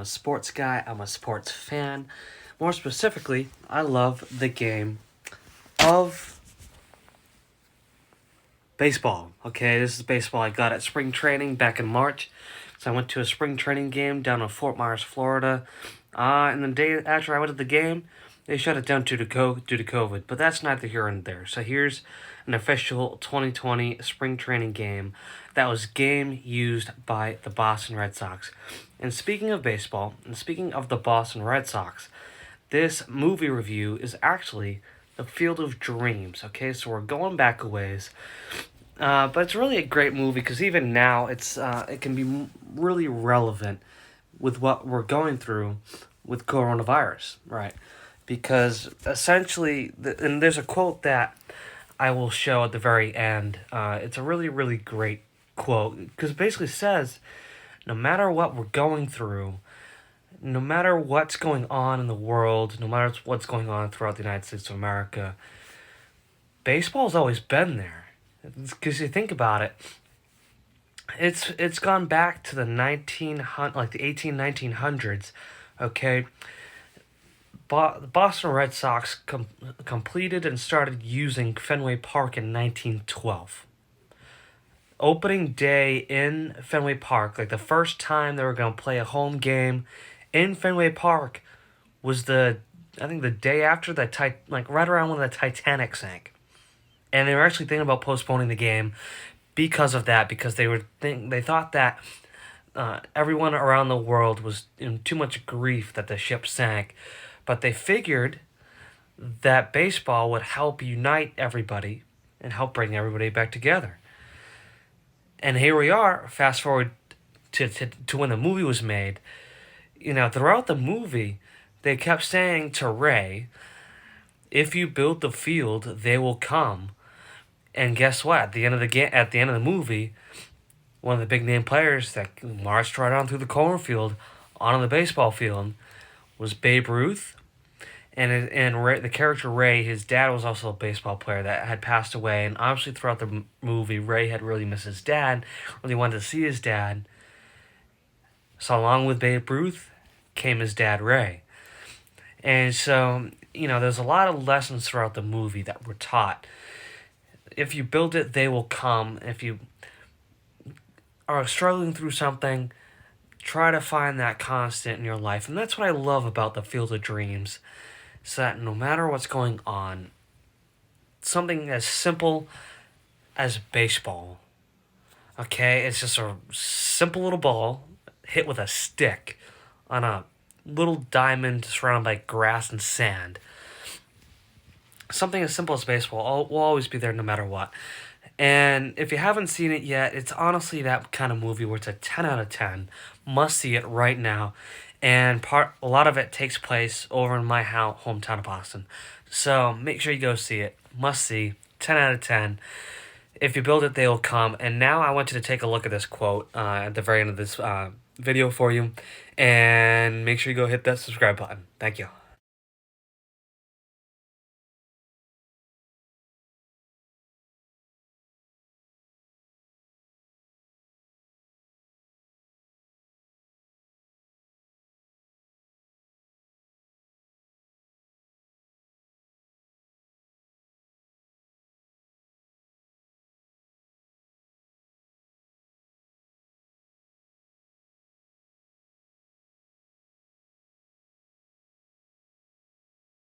a sports guy, I'm a sports fan. More specifically, I love the game of baseball. Okay, this is baseball I got at spring training back in March. So I went to a spring training game down in Fort Myers, Florida. And the day after I went to the game, they shut it down due to COVID. But that's neither here nor there. So here's an official 2020 spring training game that was game used by the Boston Red Sox. And speaking of baseball, and speaking of the Boston Red Sox, this movie review is actually The Field of Dreams. Okay, so we're going back a ways. But it's really a great movie because even now it can be really relevant with what we're going through with coronavirus, right? Because essentially, and there's a quote that I will show at the very end. It's a really, really great quote because it basically says, no matter what we're going through, no matter what's going on in the world, no matter what's going on throughout the United States of America, baseball's always been there. Because you think about it, it's gone back to the 1900s. Okay, the Boston Red Sox completed and started using Fenway Park in 1912. Opening day in Fenway Park, like the first time they were going to play a home game in Fenway Park, was I think the day after right around when the Titanic sank. And they were actually thinking about postponing the game because of that, because they thought that everyone around the world was in too much grief that the ship sank. But they figured that baseball would help unite everybody and help bring everybody back together. And here we are, fast forward to when the movie was made. You know, throughout the movie, they kept saying to Ray, if you build the field, they will come. And guess what? At the end of the movie, one of the big name players that marched right on through the cornfield, onto the baseball field, was Babe Ruth. And Ray, the character Ray, his dad was also a baseball player that had passed away. And obviously throughout the movie, Ray had really missed his dad, really wanted to see his dad. So along with Babe Ruth came his dad, Ray. And so, you know, there's a lot of lessons throughout the movie that were taught. If you build it, they will come. If you are struggling through something, try to find that constant in your life. And that's what I love about the Field of Dreams. So that no matter what's going on, something as simple as baseball, okay, it's just a simple little ball hit with a stick on a little diamond surrounded by grass and sand. Something as simple as baseball will always be there no matter what. And if you haven't seen it yet, it's honestly that kind of movie where it's a 10 out of 10. Must see it right now. And a lot of it takes place over in my hometown of Boston. So make sure you go see it. Must see. 10 out of 10. If you build it, they will come. And now I want you to take a look at this quote at the very end of this video for you. And make sure you go hit that subscribe button. Thank you.